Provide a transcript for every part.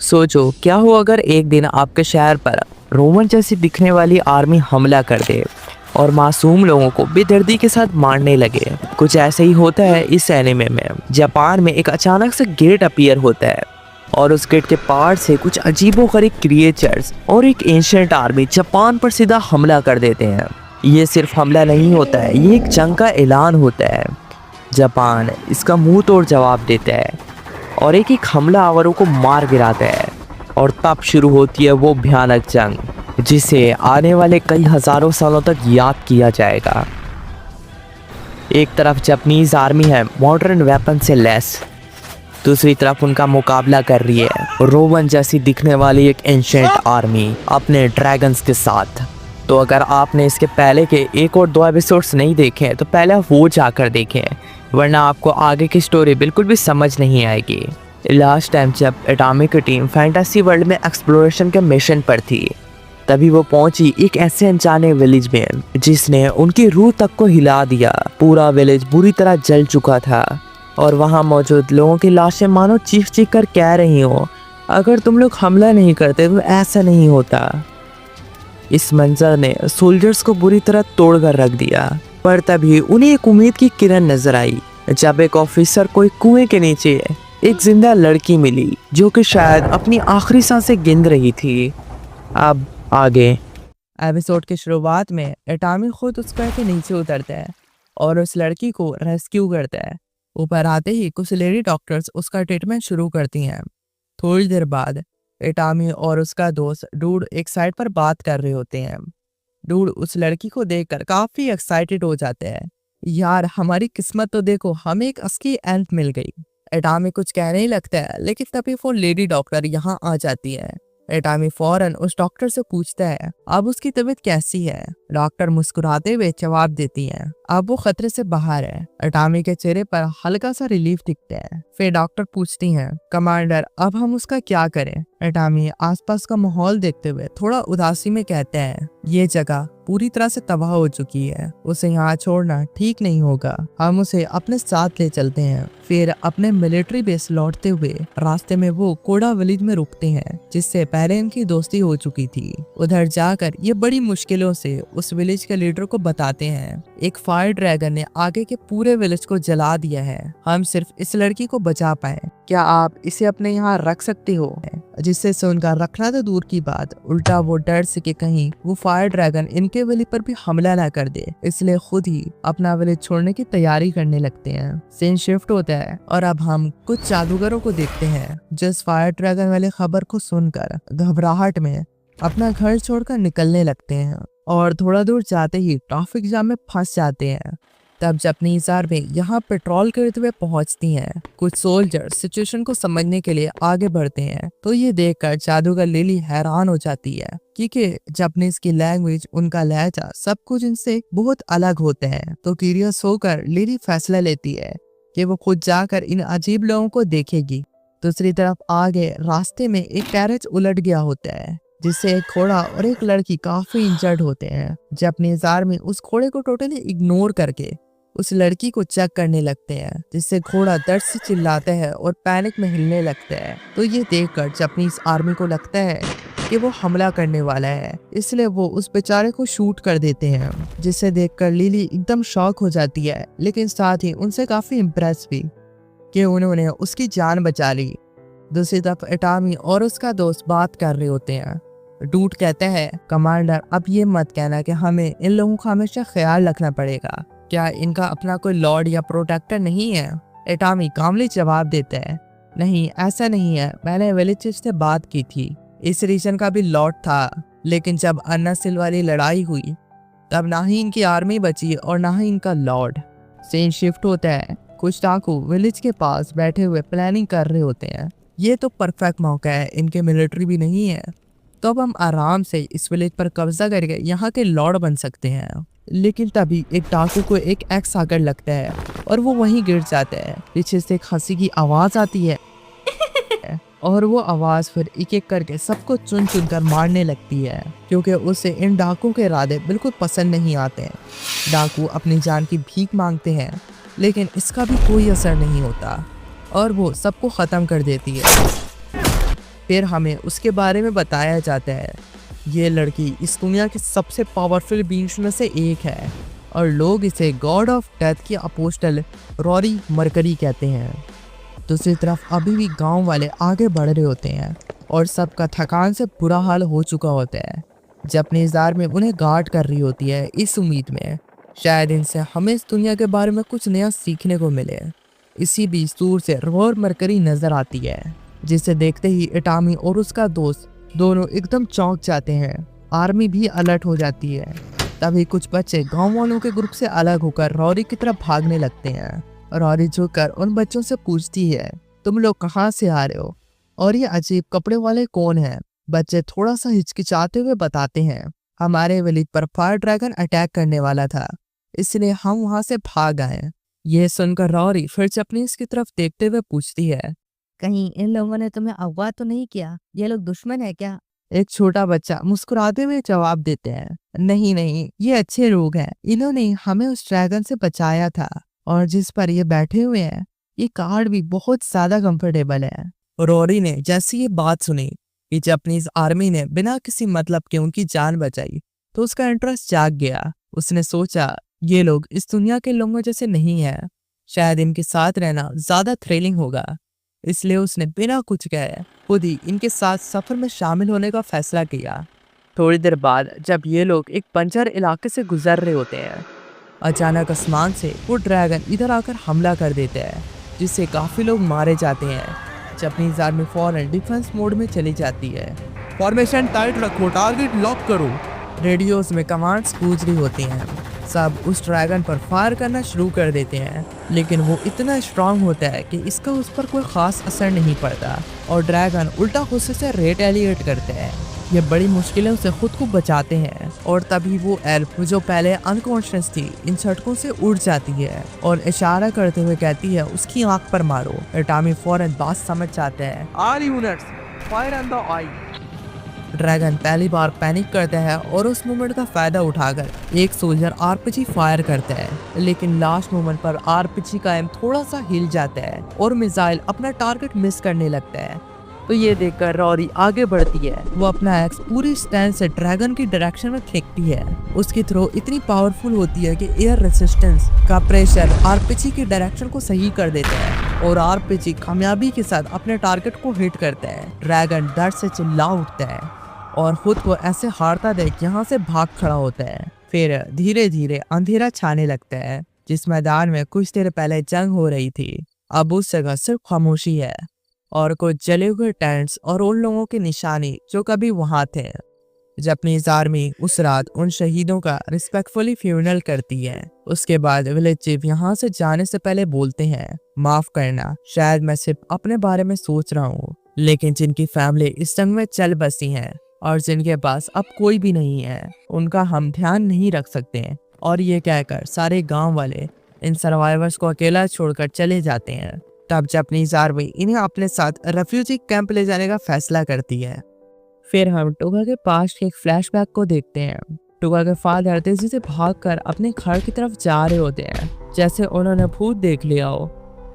सोचो क्या हो अगर एक दिन आपके शहर पर रोमन जैसी दिखने वाली आर्मी हमला कर दे और मासूम लोगों को बेदर्दी के साथ मारने लगे। कुछ ऐसे ही होता है इस एनिमे में। जापान में एक अचानक से गेट अपीयर होता है और उस गेट के पार से कुछ अजीबोगरीब क्रिएचर्स और एक एंशिएंट आर्मी जापान पर सीधा हमला कर देते हैं। ये सिर्फ हमला नहीं होता है, ये एक जंग का ऐलान होता है। जापान इसका मुंह तोड़ जवाब देता है और एक एक हमलावरों को मार गिराता है और तब शुरू होती है वो भयानक जंग जिसे आने वाले कई हजारों सालों तक याद किया जाएगा। एक तरफ जापानीज आर्मी है मॉडर्न वेपन से लैस, दूसरी तरफ उनका मुकाबला कर रही है रोमन जैसी दिखने वाली एक एंशिएंट आर्मी अपने ड्रैगन्स के साथ। तो अगर आपने इसके पहले के 1 और 2 एपिसोड्स नहीं देखे हैं तो पहले आप वो जाकर देखें, वरना आपको आगे की स्टोरी बिल्कुल भी समझ नहीं आएगी। लास्ट टाइम जब एटॉमिक की टीम फैंटेसी वर्ल्ड में एक्सप्लोरेशन के मिशन पर थी, तभी वो पहुंची एक ऐसे अनजाने विलेज में जिसने उनकी रूह तक को हिला दिया। पूरा विलेज बुरी तरह जल चुका था और वहां मौजूद लोगों की लाशें मानो चीख चीख कर कह रही हो, अगर तुम लोग हमला नहीं करते तो ऐसा नहीं होता। इस मंजर ने सोल्जर्स को बुरी तरह तोड़ कर रख दिया, पर तभी उन्हें एक उम्मीद की किरण नजर आई जब एक ऑफिसर को एक कुएं के नीचे एक जिंदा लड़की मिली जो कि शायद अपनी आखिरी सांसें गिन रही थी। अब आगे एपिसोड की शुरुआत में एटॉमी खुद उस कुएं के नीचे उतरता है और उस लड़की को रेस्क्यू करता है। ऊपर आते ही कुछ लेडी डॉक्टर्स उसका ट्रीटमेंट शुरू करती हैं। थोड़ी देर बाद एटॉमी और उसका दोस्त डूड एक साइड पर बात कर रहे होते हैं। डूड उस लड़की को देखकर काफी एक्साइटेड हो जाते हैं। यार हमारी किस्मत तो देखो, हमें एक असली एंट मिल गई। एटॉमी कुछ कहने ही लगता है, लेकिन तभी वो लेडी डॉक्टर यहाँ आ जाती है। एटॉमी फौरन उस डॉक्टर से पूछता है अब उसकी तबीयत कैसी है। डॉक्टर मुस्कुराते हुए जवाब देती है अब वो खतरे से बाहर है। एटॉमी के चेहरे पर हल्का सा रिलीफ दिखता है। फिर डॉक्टर पूछती हैं कमांडर अब हम उसका क्या करें। एटॉमी आसपास का माहौल देखते हुए थोड़ा उदासी में कहते हैं ये जगह पूरी तरह से तबाह हो चुकी है, उसे यहाँ छोड़ना ठीक नहीं होगा, हम उसे अपने साथ ले चलते हैं। फिर अपने मिलिट्री बेस लौटते हुए रास्ते में वो कोडा विलेज में रुकते हैं जिससे पहले इनकी दोस्ती हो चुकी थी। उधर जाकर ये बड़ी मुश्किलों से उस विलेज के लीडर को बताते हैं एक फायर ड्रैगन ने आगे के पूरे विलेज को जला दिया है, हम सिर्फ इस लड़की को बचा पाए, क्या आप इसे अपने यहाँ रख सकते हो। जिससे से उनका रखना तो दूर की बात, उल्टा वो डर से कि कहीं वो फायर ड्रैगन इनके विलेज पर भी हमला ना कर दे, इसलिए खुद ही अपना विलेज छोड़ने की तैयारी करने लगते हैं। सीन शिफ्ट होता है और अब हम कुछ जादूगरों को देखते हैं जिस फायर ड्रैगन वाली खबर को सुनकर घबराहट में अपना घर छोड़कर निकलने लगते हैं और थोड़ा दूर जाते ही ट्रैफिक जाम में फंस जाते हैं। तब जापानीज आर्मी यहाँ पेट्रोल करते हुए पहुंचती हैं। कुछ सोल्जर सिचुएशन को समझने के लिए आगे बढ़ते हैं तो ये देखकर जादूगर लिली हैरान हो जाती है क्योंकि जापानीज की लैंग्वेज, उनका लहजा, सब कुछ इनसे बहुत अलग होते हैं। तो क्यूरियस होकर लिली फैसला लेती है कि वो खुद जाकर इन अजीब लोगों को देखेगी। दूसरी तरफ आगे रास्ते में एक कैरेज उलट गया होता है जिससे एक घोड़ा और एक लड़की काफी इंजर्ड होते हैं। जापानीज आर्मी उस घोड़े को टोटली इग्नोर करके उस लड़की को चेक करने लगते हैं जिससे घोड़ा दर्द से चिल्लाता है और पैनिक में हिलने लगता है। तो ये देखकर जापानीज आर्मी को लगता है कि वो हमला करने वाला है, इसलिए वो उस बेचारे को शूट कर देते हैं, जिसे देखकर लिली एकदम शॉक हो जाती है, लेकिन साथ ही उनसे काफी इम्प्रेस भी कि उन्होंने उसकी जान बचा ली। दूसरी तरफ एटॉमी और उसका दोस्त बात कर रहे होते हैं। डूड कहता है कमांडर अब ये मत कहना कि हमें इन लोगों का हमेशा ख्याल रखना पड़ेगा, क्या इनका अपना कोई लॉर्ड या प्रोटेक्टर नहीं है। एटॉमी कामली जवाब देता है नहीं ऐसा नहीं है, मैंने विलेज से बात की थी, इस रीजन का भी लॉर्ड था, लेकिन जब अन्ना सिल वाली लड़ाई हुई तब ना ही इनकी आर्मी बची और ना ही इनका लॉर्ड। सीन शिफ्ट होता है, कुछ डाकू विलेज के पास बैठे हुए प्लानिंग कर रहे होते हैं। ये तो परफेक्ट मौका है, इनके मिलिट्री भी नहीं है तो अब हम आराम से इस विलेज पर कब्जा करके यहाँ के लॉर्ड बन सकते हैं। लेकिन तभी एक डाकू को एक एक्स आकर लगता है और वो वहीं गिर जाता है। पीछे से एक हंसी की आवाज आती है और वो आवाज फिर एक एक करके सबको चुन चुन कर मारने लगती है क्योंकि उसे इन डाकुओं के इरादे बिल्कुल पसंद नहीं आते हैं। डाकू अपनी जान की भीख मांगते हैं लेकिन इसका भी कोई असर नहीं होता और वो सबको खत्म कर देती है। फिर हमें उसके बारे में बताया जाता है। ये लड़की इस दुनिया की सबसे पावरफुल बीइंग्स में से एक है और लोग इसे गॉड ऑफ डेथ की अपोस्टल रॉरी मरकरी कहते हैं। दूसरी तरफ अभी भी गांव वाले आगे बढ़ रहे होते हैं और सबका थकान से बुरा हाल हो चुका होता है। जापानीज आर्मी उन्हें गार्ड कर रही होती है इस उम्मीद में शायद इनसे हमें इस दुनिया के बारे में कुछ नया सीखने को मिले। इसी बीच दूर से रोर मरकरी नजर आती है, जिसे देखते ही इटामी और उसका दोस्त दोनों एकदम चौंक जाते हैं। आर्मी भी अलर्ट हो जाती है। तभी कुछ बच्चे गांव वालों के ग्रुप से अलग होकर रॉरी की तरफ भागने लगते हैं। रॉरी झुककर उन बच्चों से पूछती है, तुम लोग कहाँ से आ रहे हो और ये अजीब कपड़े वाले कौन हैं? बच्चे थोड़ा सा हिचकिचाते हुए बताते हैं, हमारे विलेज पर फायर ड्रैगन अटैक करने वाला था, इसलिए हम वहां से भाग आए। यह सुनकर रॉरी फिर जापानीज की तरफ देखते हुए पूछती है, कहीं इन लोगों ने तुम्हें अगवा तो नहीं किया? ये लोग दुश्मन है क्या? एक छोटा बच्चा मुस्कुराते हुए जवाब देते हैं, नहीं नहीं, ये अच्छे लोग हैं, इन्होंने हमें उस ड्रैगन से बचाया था और जिस पर ये बैठे हुए हैं ये कार्ड भी बहुत ज्यादा कंफर्टेबल है। रोरी ने जैसे ये बात सुनी कि जापानीज आर्मी ने बिना किसी मतलब के उनकी जान बचाई तो उसका इंटरेस्ट जाग गया। उसने सोचा ये लोग इस दुनिया के लोगों जैसे नहीं है, शायद इनके साथ रहना ज्यादा थ्रिलिंग होगा। इसलिए उसने बिना कुछ कहे खुद ही इनके साथ सफर में शामिल होने का फैसला किया। थोड़ी देर बाद जब ये लोग एक बंजर इलाके से गुजर रहे होते हैं, अचानक आसमान से वो ड्रैगन इधर आकर हमला कर देते हैं, जिससे काफी लोग मारे जाते हैं। जापानीज आर्मी फौरन डिफेंस मोड में चली जाती है। फॉर्मेशन टाइट रखो, टारगेट लॉक करो। रेडियोस में कमांड्स गूंज रही होती हैं। सब उस ड्रैगन पर फायर करना शुरू कर देते हैं, लेकिन वो इतना स्ट्रांग होता है कि इसका उस पर कोई खास असर नहीं पड़ता और ड्रैगन उल्टा गुस्से से रेटेलिएट करते हैं। ये बड़ी मुश्किलों से खुद को बचाते हैं और तभी वो एल्फ जो पहले अनकॉन्शियस थी इन झटकों से उड़ जाती है और इशारा करते हुए कहती है उसकी आंख पर मारो। इटामी फौरन बात समझ जाते हैं, all units fire on the I. Dragon पहली बार पैनिक करता है और उस मोमेंट का फायदा उठाकर एक सोल्जर आरपीजी फायर करता है, लेकिन लास्ट मोमेंट पर आरपीजी का एम थोड़ा सा हिल जाता है और मिसाइल अपना टारगेट मिस करने लगता है। तो ये देखकर रॉरी आगे बढ़ती है। वो अपना एक्स पूरी स्टैंड से ड्रैगन की डायरेक्शन में फेंकती है। उसकी थ्रो इतनी पावरफुल होती है कि एयर रेजिस्टेंस का प्रेशर आरपीजी की डायरेक्शन को सही कर देता है और आरपीजी कामयाबी के साथ अपने टारगेट को हिट करता है। ड्रैगन डर से चिल्ला उठता है और खुद को ऐसे हारता देख यहाँ से भाग खड़ा होता है। फिर धीरे धीरे अंधेरा छाने लगता है। जिस मैदान में कुछ देर पहले जंग हो रही थी, अब उस जगह सिर्फ खामोशी है और कुछ जले हुए टेंट्स और उन लोगों की निशानी जो कभी वहां थे। जापानीज आर्मी उस रात उन शहीदों का रिस्पेक्टफुली फ्यूनरल करती है। उसके बाद विलेज चीफ यहाँ से जाने से पहले बोलते हैं, माफ करना, शायद मैं सिर्फ अपने बारे में सोच रहा हूँ, लेकिन जिनकी फैमिली इस जंग में चल बसी है और जिनके पास अब कोई भी नहीं है उनका हम ध्यान नहीं रख सकते। और ये कहकर सारे गांव वाले इन सर्वाइवर्स को अकेला छोड़कर चले जाते हैं। तब जापानीज आर्मी इन्हें अपने साथ रेफ्यूजी कैंप ले जाने का फैसला करती है। फिर हम टोगा के पास के एक फ्लैशबैक को देखते हैं। टोगा के फादर तेजी से भागकर अपने घर की तरफ जा रहे होते हैं, जैसे उन्होंने भूत देख लिया हो।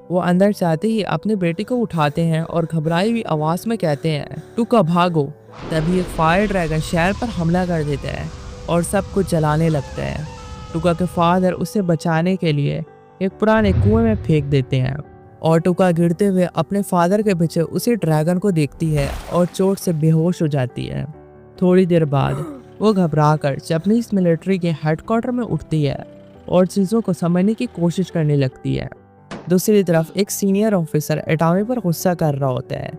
वो अंदर जाते ही अपनी बेटी को उठाते हैं और घबराई हुई आवाज में कहते हैं, टुका भागो। तभी एक फायर ड्रैगन शहर पर हमला कर देता है और सब कुछ जलाने लगता है। टुका के फादर उसे बचाने के लिए एक पुराने कुएं में फेंक देते हैं और टुका गिरते हुए अपने फादर के पीछे उसी ड्रैगन को देखती है और चोट से बेहोश हो जाती है। थोड़ी देर बाद वो घबराकर जापानीज मिलिट्री के हेडक्वार्टर में उठती है और चीज़ों को समझने की कोशिश करने लगती है। दूसरी तरफ एक सीनियर ऑफिसर इटामी पर गुस्सा कर रहा होता है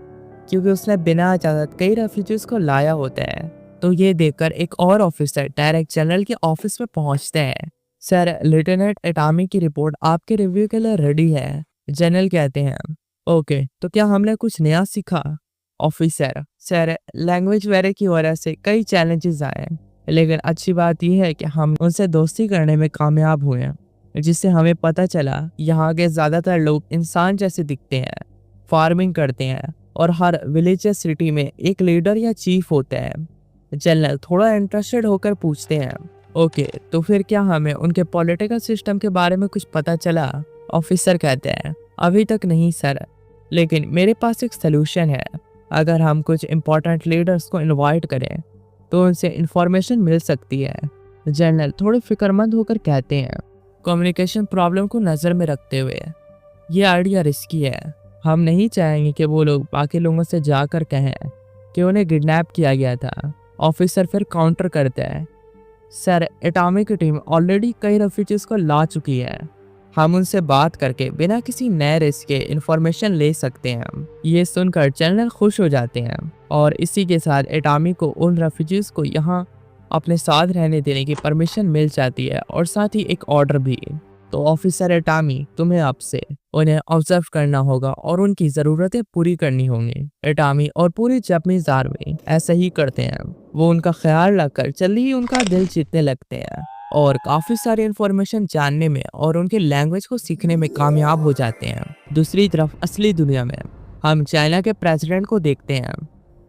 क्योंकि उसने बिना इजाजत कई रेफ्यूजीज को लाया होता है। तो ये देखकर एक और ऑफिसर डायरेक्ट जनरल के ऑफिस में पहुंचते हैं। सर, लेफ्टिनेंट इटामी की रिपोर्ट आपके रिव्यू के लिए रेडी है। जनरल कहते हैं, ओके, तो क्या हमने कुछ नया सीखा? ऑफिसर, सर, लैंग्वेज बैरियर की वजह से कई चैलेंजेस आए, लेकिन अच्छी बात यह है कि हम उनसे दोस्ती करने में कामयाब हुए, जिससे हमें पता चला यहाँ के ज्यादातर लोग इंसान जैसे दिखते हैं, फार्मिंग करते हैं और हर विलेज या सिटी में एक लीडर या चीफ होता है। जनरल थोड़ा इंटरेस्टेड होकर पूछते हैं, ओके, तो फिर क्या हमें उनके पॉलिटिकल सिस्टम के बारे में कुछ पता चला? ऑफिसर कहते हैं, अभी तक नहीं सर, लेकिन मेरे पास एक सलूशन है। अगर हम कुछ इम्पोर्टेंट लीडर्स को इनवाइट करें तो उनसे इंफॉर्मेशन मिल सकती है। जनरल थोड़े फिक्रमंद होकर कहते हैं, कम्युनिकेशन प्रॉब्लम को नज़र में रखते हुए ये आइडिया रिस्की है। हम नहीं चाहेंगे कि वो लोग बाकी लोगों से जाकर कहें कि उन्हें किडनैप किया गया था। ऑफिसर फिर काउंटर करता है, सर एटॉमिक की टीम ऑलरेडी कई रेफ्यूजीज को ला चुकी है। हम उनसे बात करके बिना किसी नए रिस्क के इंफॉर्मेशन ले सकते हैं। ये सुनकर जनरल खुश हो जाते हैं और इसी के साथ एटॉमिक को उन रेफ्यूजीज को यहाँ अपने साथ रहने देने की परमिशन मिल जाती है और साथ ही एक ऑर्डर भी। तो ऑफिसर एटॉमी, तुम्हें आपसे उन्हें ऑब्जर्व करना होगा और उनकी ज़रूरतें पूरी करनी होंगी। एटॉमी और पूरी जापानीज आर्मी ऐसा ही करते हैं। वो उनका ख्याल रखकर जल्दी ही उनका दिल जीतने लगते हैं और काफ़ी सारी इन्फॉर्मेशन जानने में और उनके लैंग्वेज को सीखने में कामयाब हो जाते हैं। दूसरी तरफ असली दुनिया में हम चाइना के प्रेसिडेंट को देखते हैं।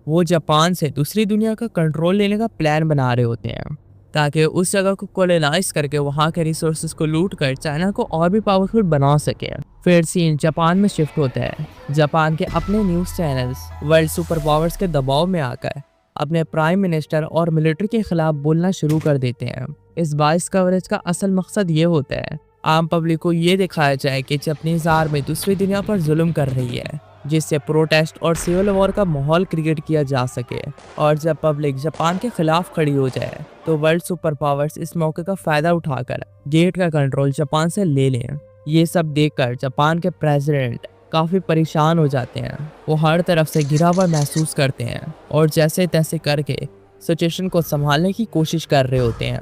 वो जापान से दूसरी दुनिया का कंट्रोल लेने का प्लान बना रहे होते हैं ताकि उस जगह को कोलोनाइज करके वहाँ के रिसोर्सेज को लूट कर चाइना को और भी पावरफुल बना सके। फिर सीन जापान में शिफ्ट होता है। जापान के अपने news channels world super powers के दबाव में आकर अपने प्राइम मिनिस्टर और मिलिट्री के खिलाफ बोलना शुरू कर देते हैं। इस बाइस कवरेज का असल मकसद ये होता है आम पब्लिक को ये दिखाया जाए कि जापानीज आर्मी दूसरी दुनिया पर जुल्म कर रही है, जिससे प्रोटेस्ट और सिविल वॉर का माहौल क्रिएट किया जा सके। और जब पब्लिक जापान के खिलाफ खड़ी हो जाए तो वर्ल्ड सुपर पावर्स इस मौके का फायदा उठाकर गेट का कंट्रोल जापान से ले लें। ये सब देखकर जापान के प्रेसिडेंट काफ़ी परेशान हो जाते हैं। वो हर तरफ से घिरा हुआ महसूस करते हैं और जैसे तैसे करके सिचुएशन को संभालने की कोशिश कर रहे होते हैं।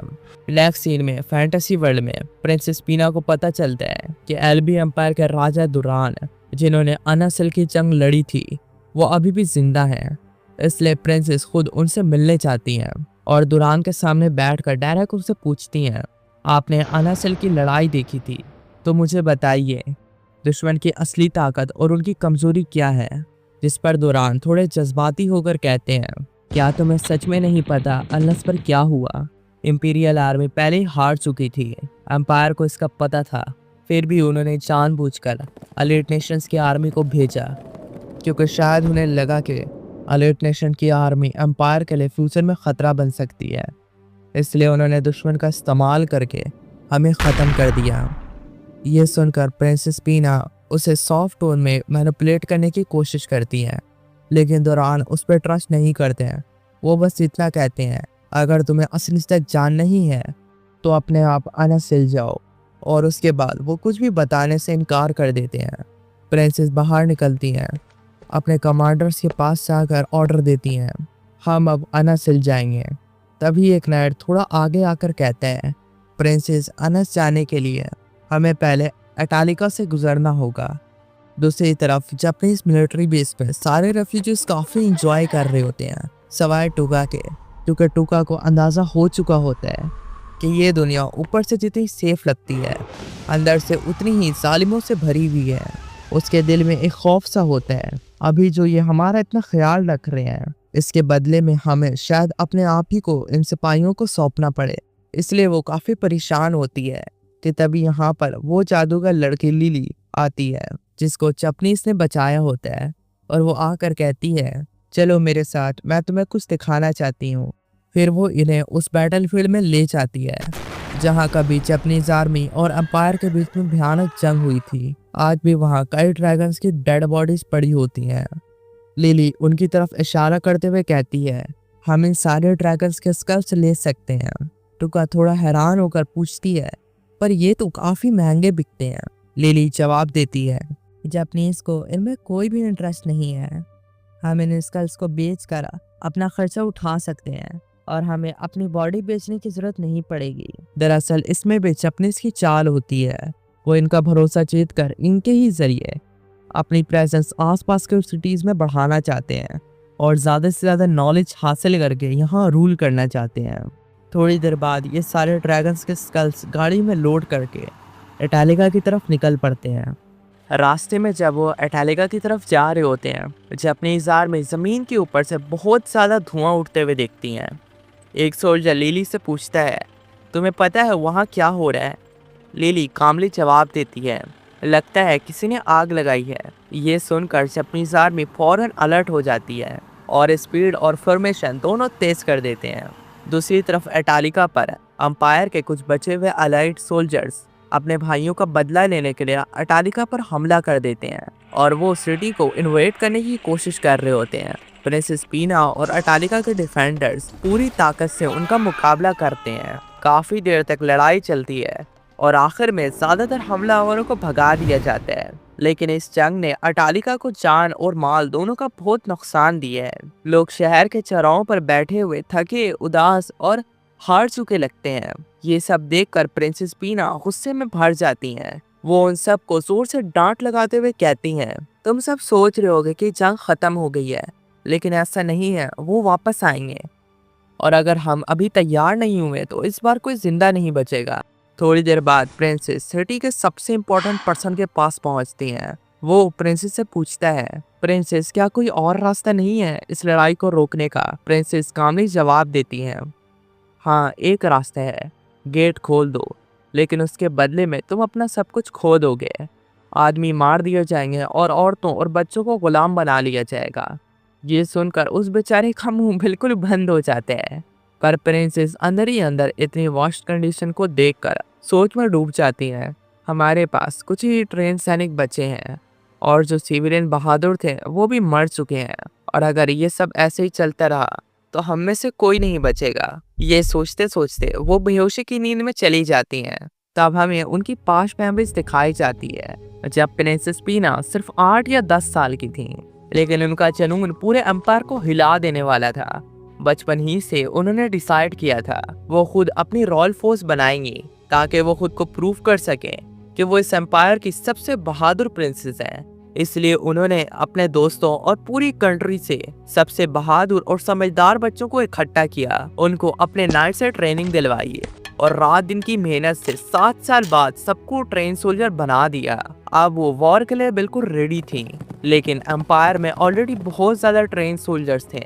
नेक्स्ट सीन में फैंटेसी वर्ल्ड में प्रिंसेस पीना को पता चलता है कि एलबी एम्पायर के राजा दुरान, जिन्होंने अनासिल की जंग लड़ी थी, वो अभी भी जिंदा हैं। इसलिए प्रिंसेस खुद उनसे मिलने चाहती हैं और दुरान के सामने बैठकर डायरेक्ट उनसे पूछती हैं, आपने अनासिल की लड़ाई देखी थी, तो मुझे बताइए दुश्मन की असली ताकत और उनकी कमजोरी क्या है। जिस पर दुरान थोड़े जज्बाती होकर कहते हैं, क्या तुम्हें सच में नहीं पता अनलस पर क्या हुआ? इंपीरियल आर्मी पहले ही हार चुकी थी। एम्पायर को इसका पता था, फिर भी उन्होंने जानबूझकर अलीट नेशंस की आर्मी को भेजा, क्योंकि शायद उन्हें लगा कि अलीट नेशन की आर्मी एम्पायर के लिए फ्यूचर में ख़तरा बन सकती है। इसलिए उन्होंने दुश्मन का इस्तेमाल करके हमें ख़त्म कर दिया। ये सुनकर प्रिंसेस पीना उसे सॉफ्ट टोन में मैनिपुलेट करने की कोशिश करती हैं, लेकिन दुरान उस पर ट्रस्ट नहीं करते हैं। वो बस इतना कहते हैं, अगर तुम्हें असली सच जानना ही है तो अपने आप अनासिल जाओ। और उसके बाद वो कुछ भी बताने से इनकार कर देते हैं। प्रिंसेस बाहर निकलती हैं, अपने कमांडर्स के पास जाकर ऑर्डर देती हैं, हम अब अनासिल जाएंगे। तभी एक नाइट थोड़ा आगे आकर कहते हैं, प्रिंसेस अनस जाने के लिए हमें पहले अटालिका से गुजरना होगा। दूसरी तरफ जापानीज मिलिट्री बेस पर सारे रेफ्यूजीज काफ़ी इंजॉय कर रहे होते हैं, सवाए टुका के, क्योंकि टुका को अंदाज़ा हो चुका होता है कि ये दुनिया ऊपर से जितनी सेफ लगती है, अंदर से उतनी ही जालिमों से भरी हुई है। उसके दिल में एक खौफ सा होता है, अभी जो ये हमारा इतना ख्याल रख रहे हैं, इसके बदले में हमें शायद अपने आप ही को इन सिपाहियों को सौंपना पड़े। इसलिए वो काफ़ी परेशान होती है कि तभी यहाँ पर वो जादूगर लड़की लिली आती है, जिसको जापानीज ने बचाया होता है, और वो आकर कहती है, चलो मेरे साथ, मैं तुम्हें कुछ दिखाना चाहती हूँ। फिर वो इन्हें उस बैटलफील्ड में ले जाती है जहाँ कभी जापानीज आर्मी और एम्पायर के बीच में भयानक जंग हुई थी। आज भी वहाँ कई ड्रैगन्स की डेड बॉडीज पड़ी होती हैं। लिली उनकी तरफ इशारा करते हुए कहती है, हम इन सारे ड्रैगन्स के स्कल्स ले सकते हैं। टुका थोड़ा हैरान होकर पूछती है, पर ये तो काफ़ी महंगे बिकते हैं। लिली जवाब देती है, जापानीज को इनमें कोई भी इंटरेस्ट नहीं है। हम इन स्कल्स को बेच कर अपना खर्चा उठा सकते हैं और हमें अपनी बॉडी बेचने की जरूरत नहीं पड़ेगी। दरअसल इसमें भी जापानीज की चाल होती है। वो इनका भरोसा जीत कर इनके ही जरिए अपनी प्रेजेंस आसपास के सिटीज़ में बढ़ाना चाहते हैं और ज़्यादा से ज़्यादा नॉलेज हासिल करके यहाँ रूल करना चाहते हैं। थोड़ी देर बाद ये सारे ड्रैगन्स के स्कल्स गाड़ी में लोड करके अटालिका की तरफ निकल पड़ते हैं। रास्ते में जब वो अटालिका की तरफ जा रहे होते हैं, जापानीज आर्मी ज़मीन के ऊपर से बहुत ज़्यादा धुआं उठते हुए देखती हैं। एक सोल्जर लिली से पूछता है, तुम्हें पता है वहाँ क्या हो रहा है? लिली कामली जवाब देती है, लगता है किसी ने आग लगाई है। ये सुनकर जापानीज आर्मी फौरन अलर्ट हो जाती है और स्पीड और फॉर्मेशन दोनों तेज कर देते हैं। दूसरी तरफ एटालिका पर अंपायर के कुछ बचे हुए अलाइड सोल्जर्स अपने भाइयों का बदला लेने के लिए एटालिका पर हमला कर देते हैं और वो सिटी को इन्वेड करने की कोशिश कर रहे होते हैं। प्रिंसेस पीना और एटालिका के डिफेंडर्स पूरी ताकत से उनका मुकाबला करते हैं। काफ़ी देर तक लड़ाई चलती है और आखिर में ज़्यादातर हमलावरों को भगा दिया जाता है। लेकिन इस जंग ने एटालिका को जान और माल दोनों का बहुत नुकसान दिया है। लोग शहर के चौराहों पर बैठे हुए थके, उदास और हार चुके लगते हैं। ये सब देखकर प्रिंसेस पीना गुस्से में भर जाती हैं। वो उन सब को जोर से डांट लगाते हुए कहती हैं, तुम सब सोच रहे होगे कि जंग खत्म हो गई है, लेकिन ऐसा नहीं है, वो वापस आएंगे और अगर हम अभी तैयार नहीं हुए तो इस बार कोई जिंदा नहीं बचेगा। थोड़ी देर बाद प्रिंसेस सिटी के सबसे इम्पोर्टेंट पर्सन के पास पहुंचती हैं। वो प्रिंसेस से पूछता है, प्रिंसेस क्या कोई और रास्ता नहीं है इस लड़ाई को रोकने का? प्रिंसेस कामली जवाब देती हैं, हाँ एक रास्ता है, गेट खोल दो, लेकिन उसके बदले में तुम अपना सब कुछ खो दोगे। आदमी मार दिए जाएंगे और औरतों और बच्चों को गुलाम बना लिया जाएगा। ये सुनकर उस बेचारे का मुंह बिल्कुल बंद हो जाता है। पर प्रिंसेस अंदर ही अंदर इतनी वर्स्ट कंडीशन को देखकर सोच में डूब जाती हैं। हमारे पास कुछ ही ट्रेन सैनिक बचे हैं और जो सिविलियन बहादुर थे वो भी मर चुके हैं और अगर ये सब ऐसे ही चलता रहा तो हम में से कोई नहीं बचेगा। ये सोचते सोचते वो बेहोशी की नींद में चली जाती हैं। तब हमें उनकी 5 मेमोरीज दिखाई जाती है जब प्रिंसेस पीना सिर्फ 8 या 10 साल की थी, लेकिन उनका जुनून पूरे एम्पायर को हिला देने वाला था। बचपन ही से उन्होंने डिसाइड किया था वो खुद अपनी रॉयल फोर्स बनाएंगी ताकि वो खुद को प्रूव कर सकें कि वो इस एम्पायर की सबसे बहादुर प्रिंसेस हैं। इसलिए उन्होंने अपने दोस्तों और पूरी कंट्री से सबसे बहादुर और समझदार बच्चों को इकट्ठा किया, उनको अपने नाइट से ट्रेनिंग दिलवाई और रात दिन की मेहनत से 7 साल बाद सबको ट्रेन सोल्जर बना दिया। अब वो वॉर के लिए बिल्कुल रेडी थी, लेकिन एम्पायर में ऑलरेडी बहुत ज़्यादा ट्रेन सोल्जर्स थे,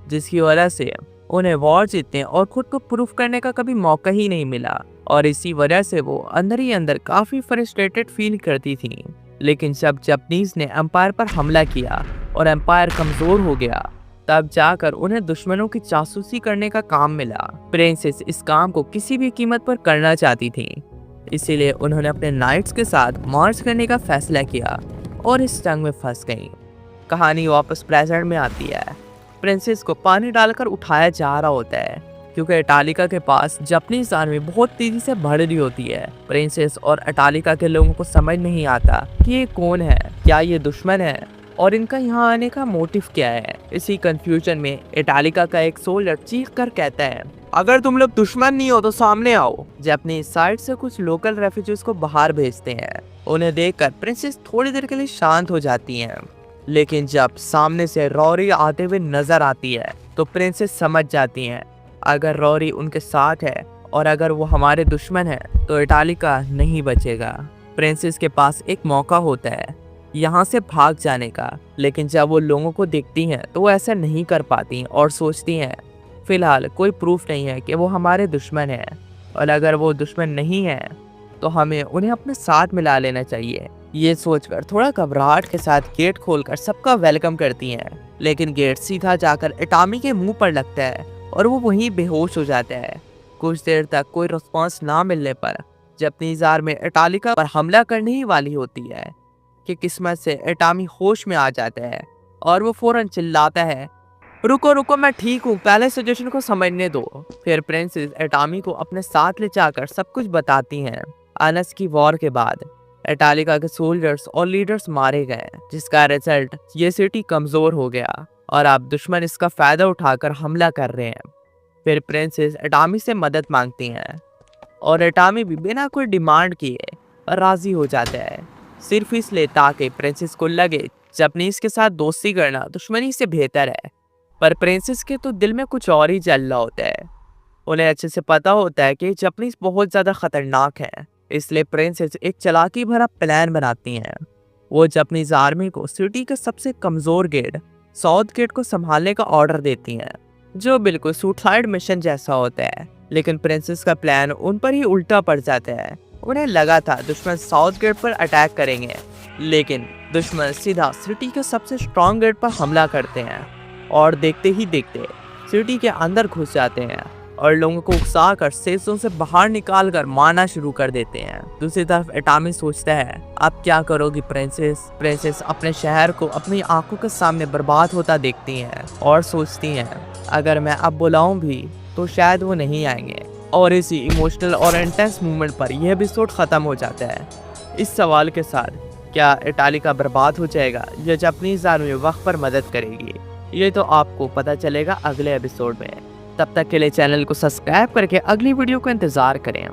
जिसकी वजह से उन्हें वॉर जीतने और खुद को प्रूफ करने का कभी मौका ही नहीं मिला और इसी वजह से वो अंदर ही अंदर काफ़ी फ्रस्ट्रेटेड फील करती थी। लेकिन जब जापानीज ने एम्पायर पर हमला किया और एम्पायर कमज़ोर हो गया, तब जाकर उन्हें दुश्मनों की जासूसी करने का काम मिला। प्रिंसेस इस काम को किसी भी कीमत पर करना चाहती थी, इसीलिए उन्होंने अपने नाइट्स के साथ मार्च करने का फैसला किया और इस जंग में फंस गई। कहानी वापस प्रेजेंट में आती है। प्रिंसेस को पानी डालकर उठाया जा रहा होता है क्योंकि एटालिका के पास जापानीज आर्मी बहुत तेजी से बढ़ रही होती है। प्रिंसेस और एटालिका के लोगों को समझ नहीं आता कि ये कौन है, क्या ये दुश्मन है और इनका यहाँ आने का मोटिव क्या है। इसी कंफ्यूजन में एटालिका का एक सोल्जर चीख कर कहता है, अगर तुम लोग दुश्मन नहीं हो तो सामने आओ। जापानीज साइड से कुछ लोकल रेफ्यूजीज को बाहर भेजते हैं। उन्हें देखकर प्रिंसेस थोड़ी देर के लिए शांत हो जाती हैं, लेकिन जब सामने से रॉरी आते हुए नजर आती है तो प्रिंसेस समझ जाती हैं अगर रॉरी उनके साथ है और अगर वो हमारे दुश्मन है तो एटालिका नहीं बचेगा। प्रिंसेस के पास एक मौका होता है यहाँ से भाग जाने का, लेकिन जब वो लोगों को देखती हैं तो वो ऐसा नहीं कर पाती और सोचती हैं फिलहाल कोई प्रूफ नहीं है कि वो हमारे दुश्मन है और अगर वो दुश्मन नहीं है तो हमें उन्हें अपने साथ मिला लेना चाहिए। ये सोचकर थोड़ा घबराहट के साथ गेट खोलकर सबका वेलकम करती हैं, लेकिन गेट सीधा जाकर एटामी के मुंह पर लगता है और वो वहीं बेहोश हो जाता है। कुछ देर तक कोई रिस्पांस ना मिलने पर जापानीज आर्मी एटालिका पर हमला करने ही वाली होती है कि किस्मत से एटामी होश में आ जाता है और वो फौरन चिल्लाता है, रुको रुको मैं ठीक हूँ, पहले सिचुएशन को समझने दो। फिर प्रिंसेस एटामी को अपने साथ ले जाकर सब कुछ बताती हैं। अनस की वॉर के बाद एटालिका के सोल्जर्स और लीडर्स मारे गए, जिसका रिजल्ट ये सिटी कमजोर हो गया और अब दुश्मन इसका फायदा उठाकर हमला कर रहे हैं। फिर प्रिंसेस एटामी से मदद मांगती हैं और एटामी भी बिना कोई डिमांड किए राजी हो जाता है, सिर्फ इसलिए ताकि प्रिंसेस को लगे जापानीज के साथ दोस्ती करना दुश्मनी से बेहतर है। पर प्रिंसेस के तो दिल में कुछ और ही चल रहा होता है। उन्हें अच्छे से पता होता है कि जापानीज बहुत ज़्यादा खतरनाक हैं, इसलिए प्रिंसेस एक चालाकी भरा प्लान बनाती हैं। वो जापानीज आर्मी को सिटी के सबसे कमज़ोर गेट साउथ गेट को संभालने का ऑर्डर देती हैं, जो बिल्कुल सुसाइड मिशन जैसा होता है। लेकिन प्रिंसेस का प्लान उन पर ही उल्टा पड़ जाता है। उन्हें लगा था दुश्मन साउथ गेट पर अटैक करेंगे, लेकिन दुश्मन सीधा सिटी के सबसे स्ट्रॉन्ग गेट पर हमला करते हैं और देखते ही देखते सिटी के अंदर घुस जाते हैं और लोगों को उकसा कर सेसों से बाहर निकाल कर मारना शुरू कर देते हैं। दूसरी तरफ एटामी सोचता है, अब क्या करोगी प्रिंसेस। प्रिंसेस अपने शहर को अपनी आंखों के सामने बर्बाद होता देखती हैं और सोचती हैं, अगर मैं अब बुलाऊं भी तो शायद वो नहीं आएंगे। और इसी इमोशनल और इंटेंस मूवमेंट पर यह एपिसोड ख़त्म हो जाता है। इस सवाल के साथ, क्या इटालिका बर्बाद हो जाएगा या जापानीज आर्मी वक्त पर मदद करेगी, ये तो आपको पता चलेगा अगले एपिसोड में। तब तक के लिए चैनल को सब्सक्राइब करके अगली वीडियो को इंतज़ार करें।